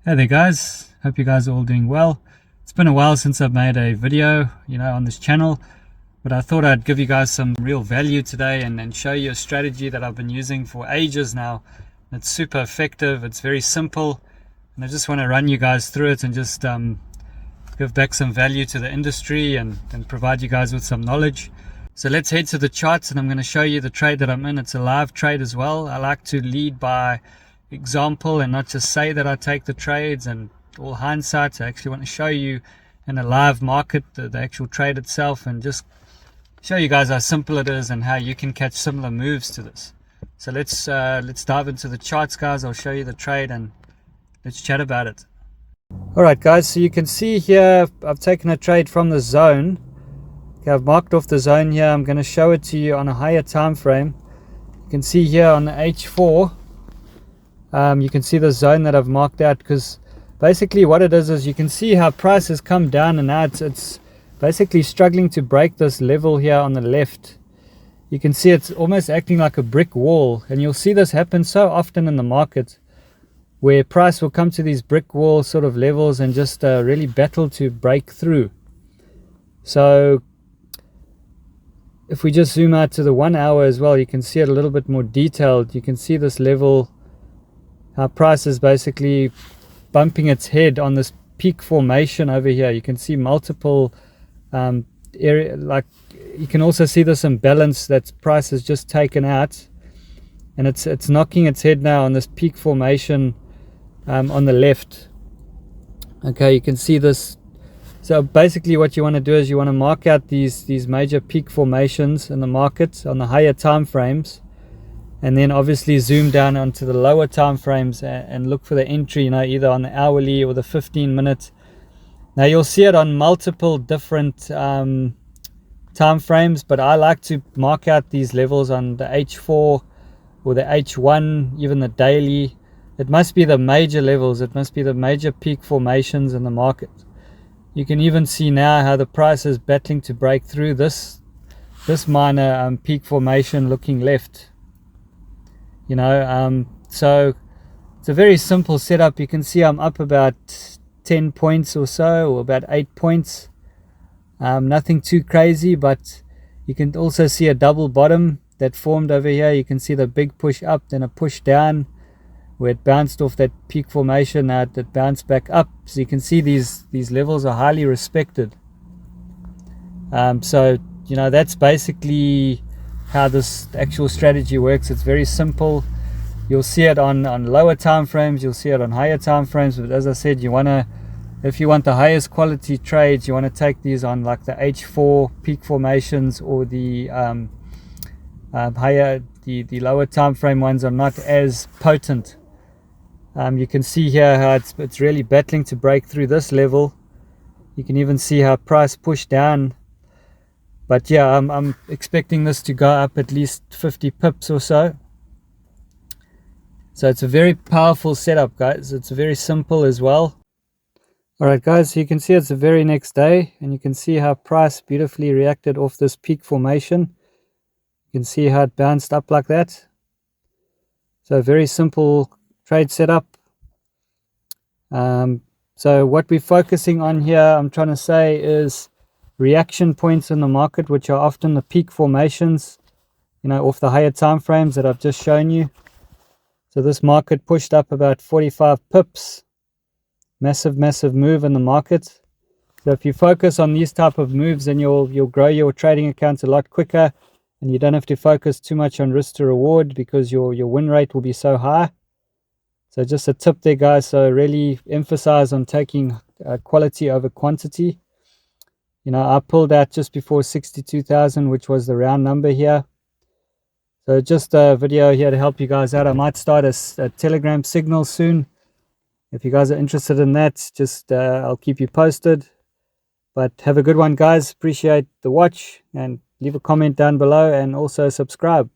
Hey there guys, hope you guys are all doing well. It's been a while since I've made a video, on this channel, but I thought I'd give you guys some real value today and show you a strategy that I've been using for ages now. It's super effective, it's very simple, and I just want to run you guys through it and just give back some value to the industry and provide you guys with some knowledge. So let's head to the charts and I'm going to show you the trade that I'm in. It's a live trade as well. I like to lead by example and not just say that I take the trades and all hindsight. I actually want to show you in a live market the actual trade itself and just show you guys how simple it is and how you can catch similar moves to this. So let's dive into the charts, guys. I'll show you the trade and let's chat about it. Alright guys, so you can see here I've taken a trade from the zone. Okay, I've marked off the zone here. I'm going to show it to you on a higher time frame. You can see here on the H4 you can see the zone that I've marked out, because basically what it is you can see how price has come down and now it's basically struggling to break this level here on the left. You can see it's almost acting like a brick wall, and you'll see this happen so often in the market where price will come to these brick wall sort of levels and just really battle to break through. So if we just zoom out to the 1 hour as well, you can see it a little bit more detailed. You can see this level, how price is basically bumping its head on this peak formation over here. You can see multiple area, like you can also see this imbalance that price has just taken out, and it's knocking its head now on this peak formation on the left. Okay, you can see this. So basically what you want to do is you want to mark out these major peak formations in the market on the higher time frames, and then obviously zoom down onto the lower time frames and look for the entry, either on the hourly or the 15-minute. Now you'll see it on multiple different time frames, but I like to mark out these levels on the H4 or the H1, even the daily. It must be the major levels, it must be the major peak formations in the market. You can even see now how the price is battling to break through this minor peak formation looking left. So it's a very simple setup. You can see I'm up about 10 points or so, or about 8 points. Nothing too crazy, but you can also see a double bottom that formed over here. You can see the big push up, then a push down where it bounced off that peak formation. Now it bounced back up. So you can see these levels are highly respected. So that's basically how this actual strategy works. It's very simple. You'll see it on lower time frames, you'll see it on higher time frames, but as I said, if you want the highest quality trades, you want to take these on like the H4 peak formations, or the the lower time frame ones are not as potent. You can see here how it's really battling to break through this level. You can even see how price pushed down. But yeah, I'm expecting this to go up at least 50 pips or so. So it's a very powerful setup, guys. It's very simple as well. Alright guys, so you can see it's the very next day, and you can see how price beautifully reacted off this peak formation. You can see how it bounced up like that. So very simple trade setup. So what we're focusing on here, I'm trying to say, is reaction points in the market, which are often the peak formations, off the higher time frames that I've just shown you. So this market pushed up about 45 pips. Massive move in the market. So if you focus on these type of moves, then you'll grow your trading accounts a lot quicker, and you don't have to focus too much on risk to reward, because your win rate will be so high. So just a tip there, guys. So really emphasize on taking quality over quantity. I pulled out just before 62,000, which was the round number here. So just a video here to help you guys out. I might start a Telegram signal soon. If you guys are interested in that, just I'll keep you posted. But have a good one, guys. Appreciate the watch, and leave a comment down below, and also subscribe.